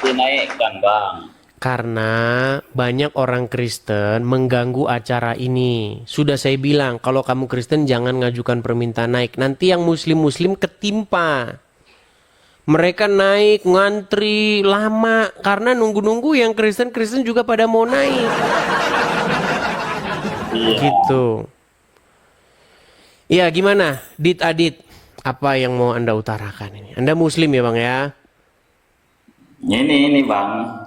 dinaikkan, Bang. Karena banyak orang Kristen mengganggu acara ini. Sudah saya bilang, kalau kamu Kristen jangan ngajukan permintaan naik. Nanti yang Muslim-Muslim ketimpa. Mereka naik, ngantri, lama. Karena nunggu-nunggu yang Kristen-Kristen juga pada mau naik. Iya. Gitu. Ya, gimana? Dit Adit, apa yang mau Anda utarakan ini? Anda Muslim ya Bang ya? Ini Bang.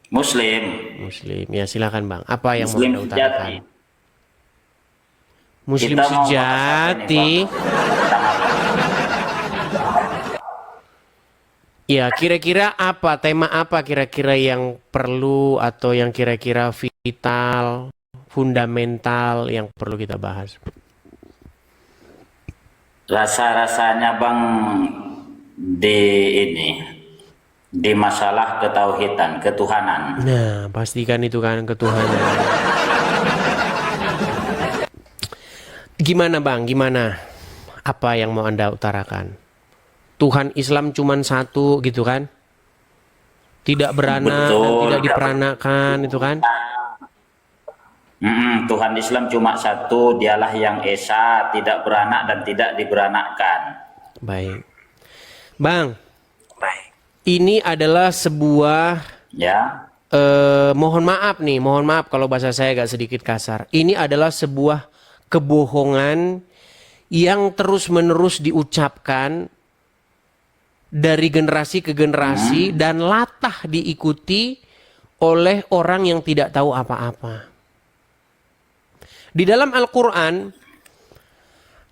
Muslim. Muslim. Ya silakan Bang. Apa yang mau Muslim Anda sejati. utarakan? Muslim Kita mau bahas apa nih, sejati. Bang? Ya, kira-kira apa? Tema apa kira-kira yang perlu atau yang kira-kira vital, fundamental yang perlu kita bahas? Rasa-rasanya Bang di ini di masalah ketauhidan, ketuhanan. Nah, pastikan itu kan ketuhanan. Gimana Bang? Gimana? Apa yang mau Anda utarakan? Tuhan Islam cuman satu gitu kan? Tidak beranak dan Betul. tidak diperanakan itu kan? Tuhan Islam cuma satu, dialah yang esa, tidak beranak dan tidak diberanakkan. Baik. Bang, ini adalah sebuah Ya, mohon maaf kalau bahasa saya agak sedikit kasar. Ini adalah sebuah kebohongan yang terus-menerus diucapkan dari generasi ke generasi dan latah diikuti oleh orang yang tidak tahu apa-apa. Di dalam Al-Quran,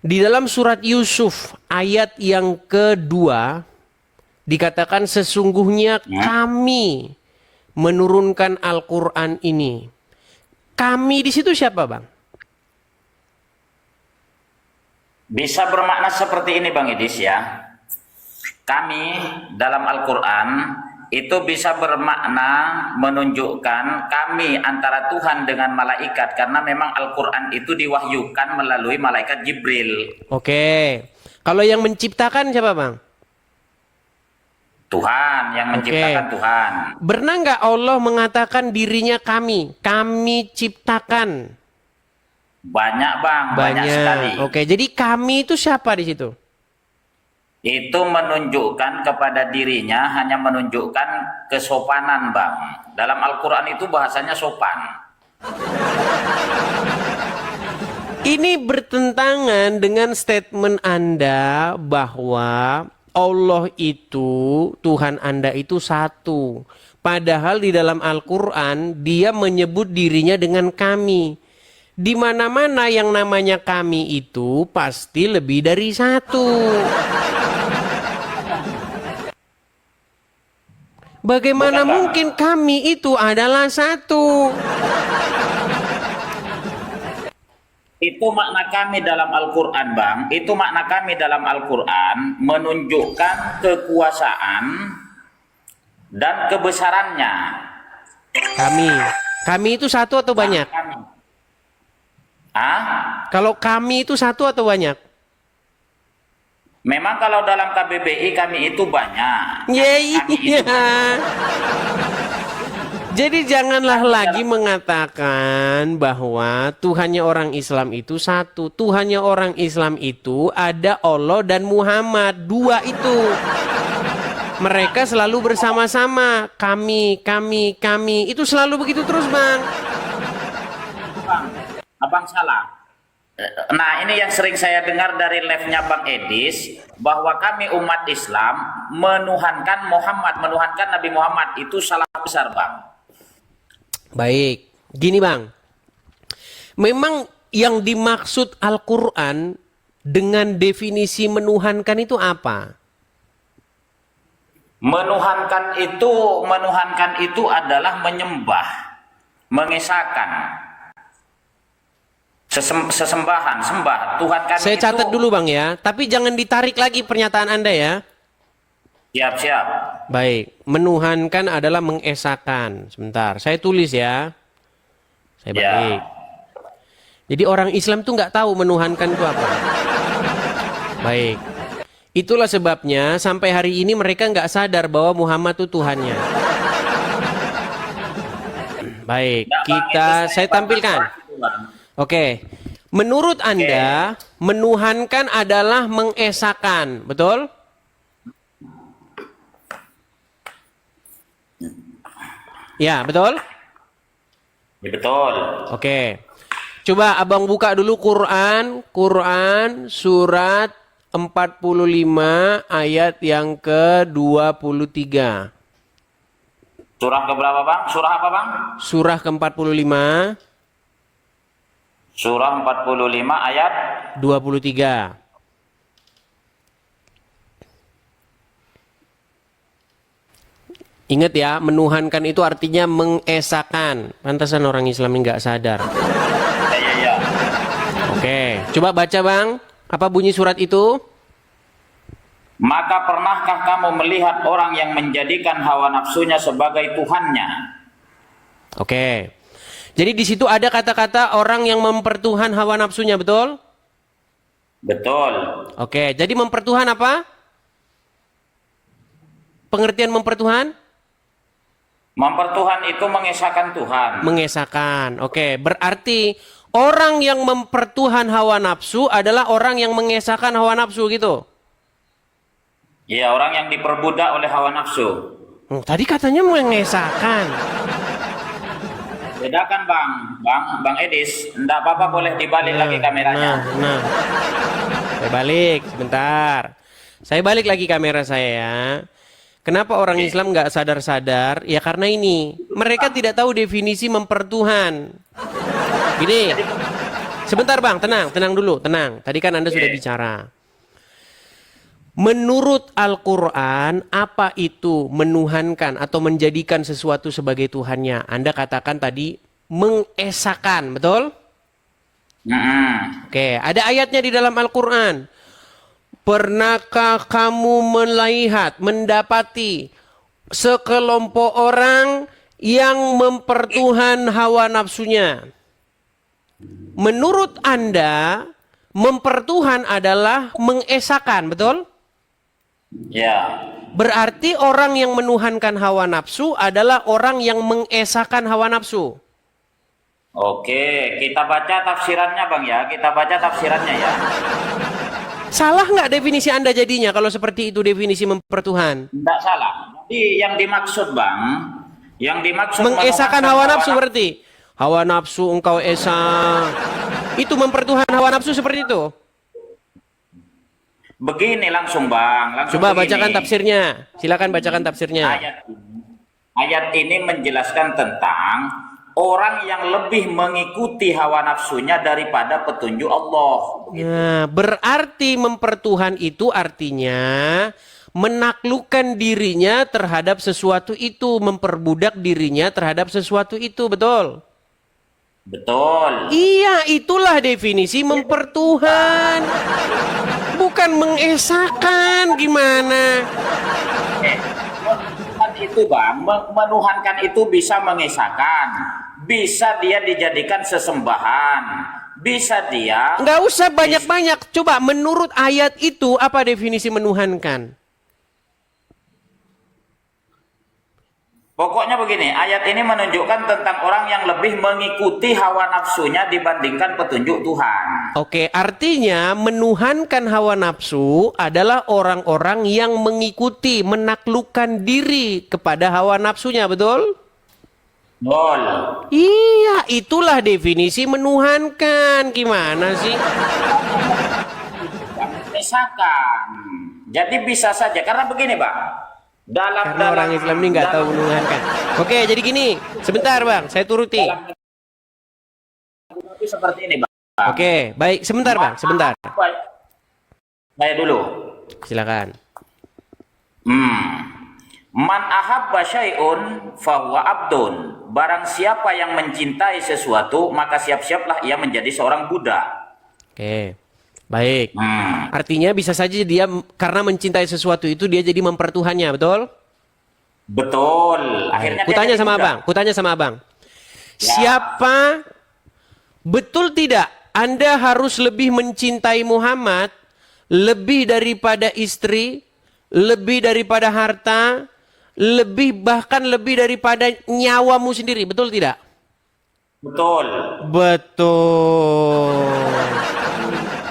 di dalam surat Yusuf ayat yang kedua, dikatakan sesungguhnya kami menurunkan Al-Quran ini. Kami di situ siapa Bang? bisa bermakna seperti ini Bang Idis ya. Kami dalam Al-Quran itu bisa bermakna menunjukkan kami antara Tuhan dengan malaikat, karena memang Al-Quran itu diwahyukan melalui malaikat Jibril. Oke. Kalau yang menciptakan siapa Bang? Tuhan yang menciptakan. Tuhan. Pernah nggak Allah mengatakan dirinya kami ciptakan? Banyak Bang, banyak sekali. Oke, jadi kami itu siapa di situ? Itu menunjukkan kepada dirinya, hanya menunjukkan kesopanan Bang. Dalam Al-Quran itu bahasanya sopan. Ini bertentangan dengan statement Anda bahwa Allah itu, Tuhan Anda itu satu. Padahal di dalam Al-Quran dia menyebut dirinya dengan kami. Di mana-mana yang namanya kami itu pasti lebih dari satu. Bagaimana mungkin kami itu adalah satu? Itu makna kami dalam Al-Quran Bang. Itu makna kami dalam Al-Quran menunjukkan kekuasaan dan kebesarannya. Kami itu satu atau banyak? Kalau kami itu satu atau banyak? Memang kalau dalam KBBI kami itu banyak. Iya. Jadi janganlah lagi mengatakan bahwa Tuhannya orang Islam itu satu. Tuhannya orang Islam itu ada Allah dan Muhammad. Dua itu. Mereka selalu bersama-sama. Kami. Itu selalu begitu terus Bang. Abang salah. Nah, ini yang sering saya dengar dari live-nya Bang Edis, bahwa kami umat Islam menuhankan Muhammad, menuhankan Nabi Muhammad, itu salah besar Bang. Baik, gini Bang. Memang yang dimaksud Al-Quran dengan definisi menuhankan itu apa? Menuhankan itu adalah menyembah, mengesahkan. Sesembahan, sembah Tuhan kami. Saya catat dulu Bang ya, tapi jangan ditarik lagi pernyataan Anda ya. Siap. Baik, menuhankan adalah mengesahkan. Sebentar, saya tulis ya. Saya balik. Jadi orang Islam tuh nggak tahu menuhankan itu apa. Baik, Itulah sebabnya sampai hari ini mereka nggak sadar bahwa Muhammad itu Tuhannya. Baik, saya tampilkan. Oke, menurut Anda, menuhankan adalah mengesakan, betul? Ya, betul? Ya, betul. Oke. Coba abang buka dulu Quran surat 45 ayat yang ke-23. Surah ke berapa, Bang? Surah apa, Bang? Surah ke-45 Surah 45 ayat 23. Ingat ya, menuhankan itu artinya mengesakan. Pantasan orang Islam ini nggak sadar. ya. Oke, coba baca Bang. Apa bunyi surat itu? Maka pernahkah kamu melihat orang yang menjadikan hawa nafsunya sebagai Tuhannya? Oke. Jadi di situ ada kata-kata orang yang mempertuhan hawa nafsunya, betul? Betul. Oke, jadi mempertuhan apa? Pengertian mempertuhan? Mempertuhan itu mengesahkan Tuhan. Mengesahkan. Oke, berarti orang yang mempertuhan hawa nafsu adalah orang yang mengesahkan hawa nafsu gitu. Ya, orang yang diperbudak oleh hawa nafsu. Tadi katanya mengesahkan. Bedakan, Bang Edis. Enggak apa-apa, boleh dibalik lagi kameranya. Saya balik sebentar. Saya balik lagi kamera saya ya. Kenapa orang Islam nggak sadar-sadar? Ya karena ini, mereka tidak tahu definisi mempertuhan. Gini, sebentar Bang, tenang dulu, tenang. Tadi kan Anda sudah bicara. Menurut Al-Quran, apa itu menuhankan atau menjadikan sesuatu sebagai Tuhannya? Anda katakan tadi mengesakan, betul? Oke, ada ayatnya di dalam Al-Quran. Pernahkah kamu melihat, mendapati sekelompok orang yang mempertuhan hawa nafsunya? Menurut Anda, mempertuhan adalah mengesakan, betul? Ya. Berarti orang yang menuhankan hawa nafsu adalah orang yang mengesakan hawa nafsu. Oke, kita baca tafsirannya, Bang ya. Kita baca tafsirannya ya. Salah nggak definisi Anda jadinya kalau seperti itu definisi mempertuhan? Tidak salah. Jadi yang dimaksud, Bang, yang dimaksud mengesahkan hawa nafsu berarti. Hawa nafsu engkau esa. Itu mempertuhan hawa nafsu seperti itu. Begini langsung, Bang. Coba bacakan tafsirnya. Silakan bacakan tafsirnya. Ayat ini menjelaskan tentang orang yang lebih mengikuti hawa nafsunya daripada petunjuk Allah. Nah, berarti mempertuhan itu artinya menaklukkan dirinya terhadap sesuatu itu, memperbudak dirinya terhadap sesuatu itu, betul? Betul. Iya, itulah definisi mempertuhan. Bukan mengesahkan, gimana? Itu, Bang, menuhankan itu bisa mengesahkan, bisa dia dijadikan sesembahan, bisa dia nggak usah banyak-banyak. Coba menurut ayat itu apa definisi menuhankan? Pokoknya begini, ayat ini menunjukkan tentang orang yang lebih mengikuti hawa nafsunya dibandingkan petunjuk Tuhan. Oke, artinya menuhankan hawa nafsu adalah orang-orang yang mengikuti, menaklukkan diri kepada hawa nafsunya, betul? Betul. Iya, itulah definisi menuhankan. Gimana sih? Misalkan, jadi bisa saja, karena begini, Bang. Karena orang Islam ini nggak tahu menuhankan. Oke, jadi gini, sebentar Bang, saya turuti. Seperti ini, Bang. Oke, baik, sebentar Bang, sebentar. Saya dulu. Silakan. Man ahabba syai'un fahuwa abdun. Barang siapa yang mencintai sesuatu, maka siap-siaplah ia menjadi seorang budak. Oke. Baik. Artinya bisa saja dia karena mencintai sesuatu itu dia jadi mempertuhannya, betul? Betul. Akhirnya kutanya sama Abang. Ya. Siapa betul tidak Anda harus lebih mencintai Muhammad lebih daripada istri, lebih daripada harta, bahkan lebih daripada nyawamu sendiri. Betul tidak? Betul. Betul.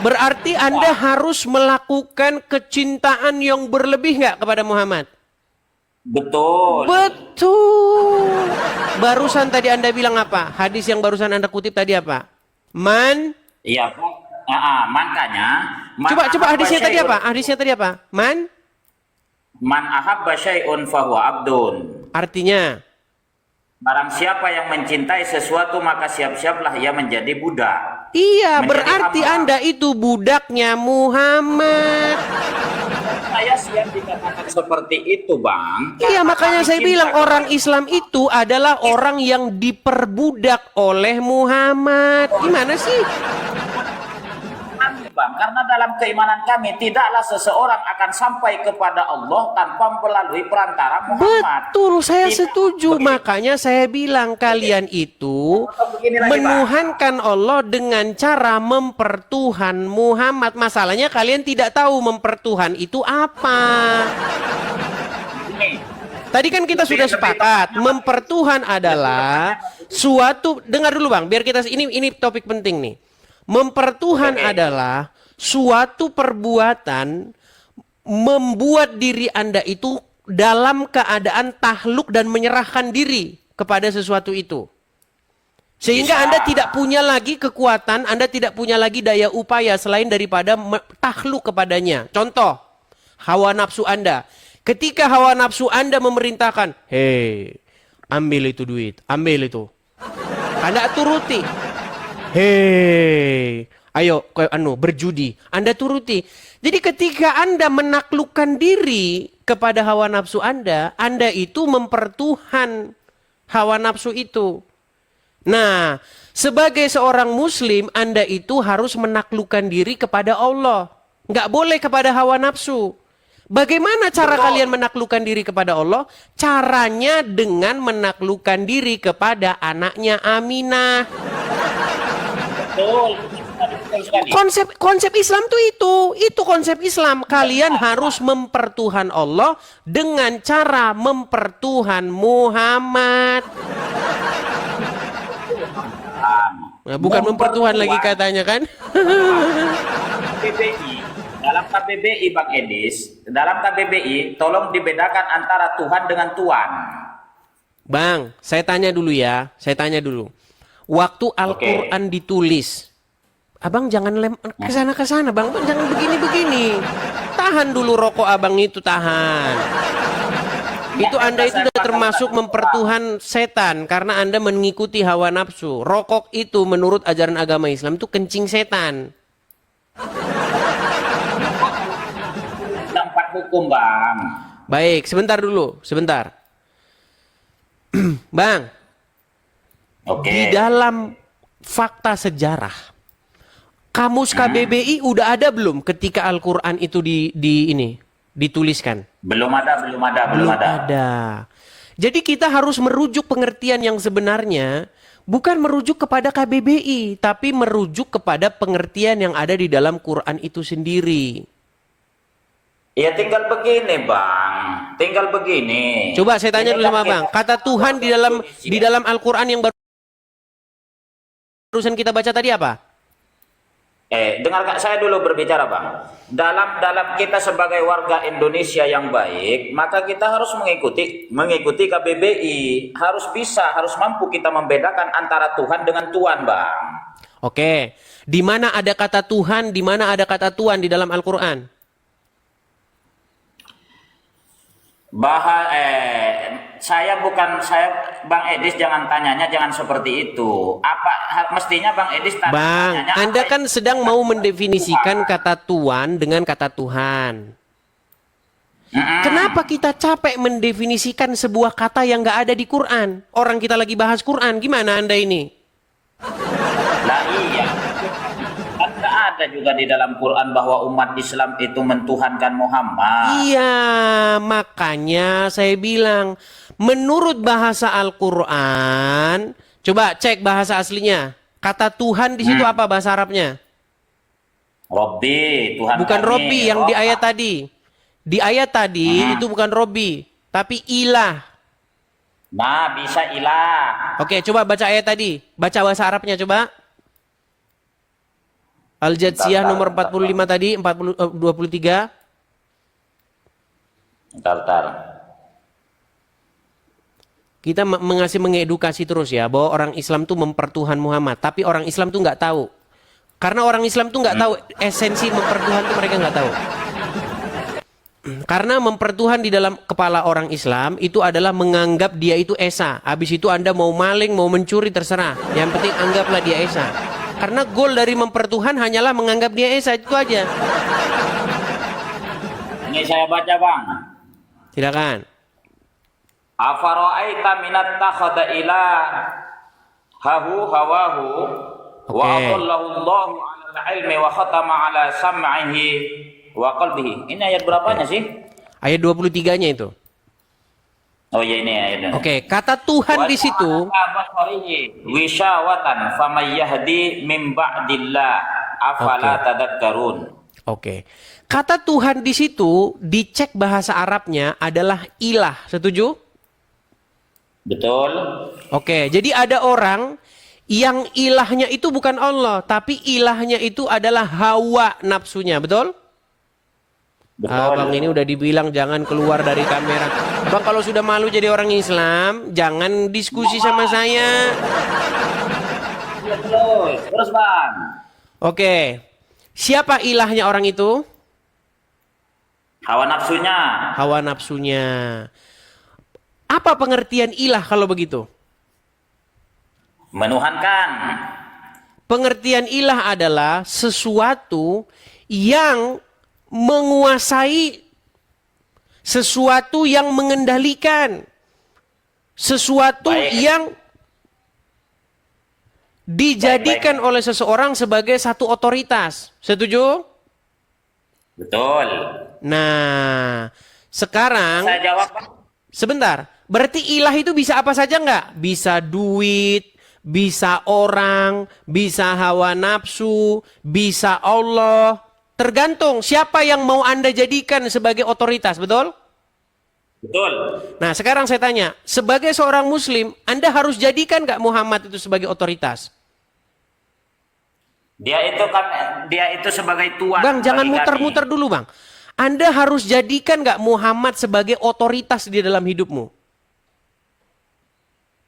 Berarti Anda harus melakukan kecintaan yang berlebih nggak kepada Muhammad? Betul. Betul. Barusan tadi Anda bilang apa? Hadis yang barusan Anda kutip tadi apa? Iya, Pak. Makanya Coba hadisnya tadi apa? Hadisnya tadi apa? Man ahabba syai'un fahuwa abdun. artinya Barang siapa yang mencintai sesuatu maka siap-siaplah ia menjadi budak. iya, Menjadi berarti hamba. Anda itu budaknya Muhammad. Saya siap dikatakan seperti itu, Bang. Iya, Karena makanya kami saya cinta bilang kepada orang Islam itu adalah orang yang diperbudak oleh Muhammad. Gimana sih? kami, Bang. Karena dalam keimanan kami tidaklah seseorang akan sampai kepada Allah tanpa melalui perantara Muhammad. Betul, saya Tidak setuju. begitu. Makanya saya bilang kalian itu Begini lagi, Pak. menuhankan Allah dengan cara mempertuhan Muhammad. Masalahnya kalian tidak tahu mempertuhan itu apa. Ini, Tadi kan kita sudah sepakat, mempertuhan adalah suatu, dengar dulu Bang, biar kita ini topik penting nih. Mempertuhan Oke. adalah suatu perbuatan membuat diri Anda itu dalam keadaan tahluk dan menyerahkan diri kepada sesuatu itu. Sehingga Bisa. Anda tidak punya lagi kekuatan, Anda tidak punya lagi daya upaya selain daripada tahluk kepadanya. Contoh, hawa nafsu Anda. Ketika hawa nafsu Anda memerintahkan, hei, ambil itu duit, ambil itu. Anda turuti. Hei, ayo berjudi. Anda turuti. Jadi ketika Anda menaklukkan diri kepada hawa nafsu Anda itu mempertuhan hawa nafsu itu. Nah, sebagai seorang muslim, Anda itu harus menaklukkan diri kepada Allah. Nggak boleh kepada hawa nafsu. Bagaimana cara kalian menaklukkan diri kepada Allah? Caranya dengan menaklukkan diri kepada anaknya Aminah. betul. Betul sekali. Konsep Islam tuh itu konsep Islam. Kalian harus mempertuhan Allah dengan cara mempertuhan Muhammad. Nah, bukan mempertuhan lagi katanya kan? KBBI, dalam KBBI Bang Edis, dalam KBBI tolong dibedakan antara Tuhan dengan Tuan. Bang, saya tanya dulu ya. Saya tanya dulu. Waktu Al-Quran ditulis, Abang jangan kesana-kesana, Bang. Bang jangan begini-begini. Tahan dulu rokok Abang itu, tahan. Itu Anda itu sudah termasuk mempertuhan setan karena Anda mengikuti hawa nafsu. Rokok itu menurut ajaran agama Islam itu kencing setan. Tempat hukum, Bang. Baik, sebentar dulu, sebentar. Bang, Oke. di dalam fakta sejarah, kamus KBBI udah ada belum ketika Al-Quran itu dituliskan? Belum ada. Belum ada. Jadi kita harus merujuk pengertian yang sebenarnya, bukan merujuk kepada KBBI, tapi merujuk kepada pengertian yang ada di dalam Quran itu sendiri. Ya tinggal begini, Bang. Tinggal begini. Coba saya tanya Ini dulu kan sama Bang, kita- kata Tuhan di dalam Al-Quran yang barusan kita baca tadi apa? Dengarkan saya dulu berbicara, Bang. Dalam kita sebagai warga Indonesia yang baik, maka kita harus mengikuti KBBI. Harus mampu kita membedakan antara Tuhan dengan Tuan, Bang. Oke, di mana ada kata Tuhan, di mana ada kata Tuhan di dalam Al-Quran? Saya Bang Edis jangan tanyanya jangan seperti itu. Mestinya Bang Edis Bang, tanyanya Anda apa kan sedang mau mendefinisikan kata Tuhan dengan kata Tuhan. Kenapa kita capek mendefinisikan sebuah kata yang nggak ada di Quran? Orang kita lagi bahas Quran, gimana Anda ini? Lah iya. Kan nggak ada juga di dalam Quran bahwa umat Islam itu mentuhankan Muhammad. Iya, makanya saya bilang, menurut bahasa Al-Quran, coba cek bahasa aslinya. Kata Tuhan di situ apa bahasa Arabnya? Robbi, Tuhan Bukan kami. Robbi yang di Oh, ayat tadi. Di ayat tadi itu bukan Robbi, tapi ilah. nah, bisa ilah. Oke, coba baca ayat tadi. Baca bahasa Arabnya coba. Al-Jadsiyah Bentar, nomor bentar, 45 tadi, 23. Bentar. Kita mengedukasi terus ya bahwa orang Islam tuh mempertuhan Muhammad, tapi orang Islam tuh nggak tahu. Karena orang Islam tuh nggak tahu esensi mempertuhan tuh, mereka nggak tahu. Karena mempertuhan di dalam kepala orang Islam itu adalah menganggap dia itu esa. Habis itu Anda mau maling, mau mencuri terserah. Yang penting anggaplah dia esa. Karena goal dari mempertuhan hanyalah menganggap dia esa, itu aja. Ini saya baca, Bang. Silakan. Afara'aita minat takhada ilahahu hawahu wa Oke. adallahu Allahu 'ala ilmi wa khatama 'ala sam'ihi wa qalbihi. Ini ayat berapanya sih? Ayat 23-nya itu. Oh iya, ini ayatnya. Oke, kata Tuhan di situ. Wisyawatan faman yahdi min ba'dillah afala tadakkarun. Oke. Kata Tuhan di situ dicek bahasa Arabnya adalah ilah. Setuju? Betul? Oke, jadi ada orang yang ilahnya itu bukan Allah, tapi ilahnya itu adalah hawa nafsunya, betul? Betul. Abang ini udah dibilang jangan keluar dari kamera. Bang, kalau sudah malu jadi orang Islam, jangan diskusi sama saya. Iya, terus Bang. Oke, siapa ilahnya orang itu? Hawa nafsunya. Hawa nafsunya. Apa pengertian ilah kalau begitu? Menuhankan. Pengertian ilah adalah sesuatu yang menguasai, sesuatu yang mengendalikan, sesuatu Baik. yang dijadikan oleh seseorang sebagai satu otoritas. Setuju? Betul. Nah, sekarang Saya jawab, Bang. sebentar. Berarti ilah itu bisa apa saja nggak? Bisa duit, bisa orang, bisa hawa nafsu, bisa Allah. Tergantung siapa yang mau Anda jadikan sebagai otoritas, betul? Betul. Nah, sekarang saya tanya, sebagai seorang muslim, Anda harus jadikan nggak Muhammad itu sebagai otoritas? Dia itu sebagai tuan. Bang, jangan bagi muter-muter kami. dulu, Bang. Anda harus jadikan nggak Muhammad sebagai otoritas di dalam hidupmu?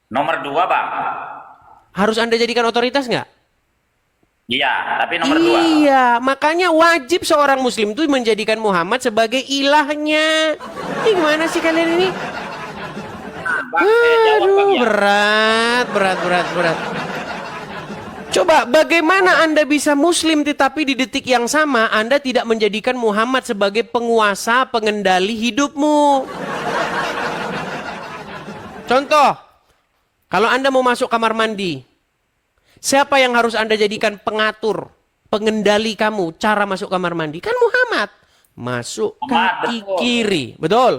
Nomor 2, Bang. Harus Anda jadikan otoritas nggak? Iya, tapi nomor 2. Iya, makanya wajib seorang muslim itu menjadikan Muhammad sebagai ilahnya. Ini gimana sih kalian ini? Bang, saya jawab, Bang, ya. Berat. Coba bagaimana Anda bisa muslim tetapi di detik yang sama Anda tidak menjadikan Muhammad sebagai penguasa, pengendali hidupmu? Contoh, kalau Anda mau masuk kamar mandi, siapa yang harus Anda jadikan pengatur, pengendali kamu, cara masuk kamar mandi? Kan Muhammad. Masuk Muhammad, kaki betul. kiri, betul?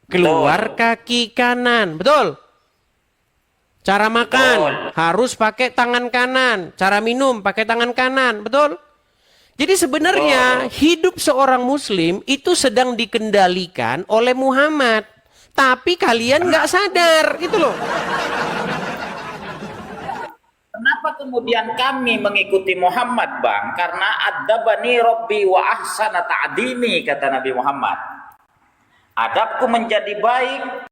Keluar kaki kanan, betul? Cara makan harus pakai tangan kanan, cara minum pakai tangan kanan, betul? Jadi sebenarnya hidup seorang muslim itu sedang dikendalikan oleh Muhammad. Tapi kalian nggak sadar, gitu loh. Kenapa kemudian kami mengikuti Muhammad, Bang? Karena adabani Rabbi wa ahsana ta'dini, kata Nabi Muhammad. Adabku menjadi baik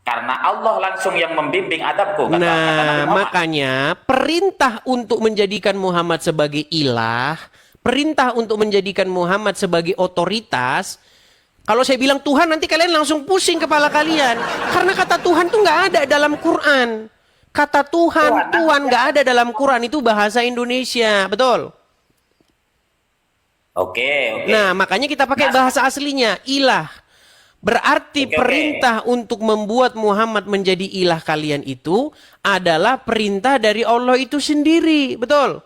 karena Allah langsung yang membimbing adabku, kata Nabi Nah, Muhammad. makanya perintah untuk menjadikan Muhammad sebagai ilah, perintah untuk menjadikan Muhammad sebagai otoritas. Kalau saya bilang Tuhan, nanti kalian langsung pusing kepala kalian. Karena kata Tuhan tuh nggak ada dalam Quran. Kata Tuhan nggak ada dalam Quran, itu bahasa Indonesia, betul? Oke. Nah, makanya kita pakai bahasa aslinya, ilah. Berarti Oke. perintah untuk membuat Muhammad menjadi ilah kalian itu adalah perintah dari Allah itu sendiri, betul?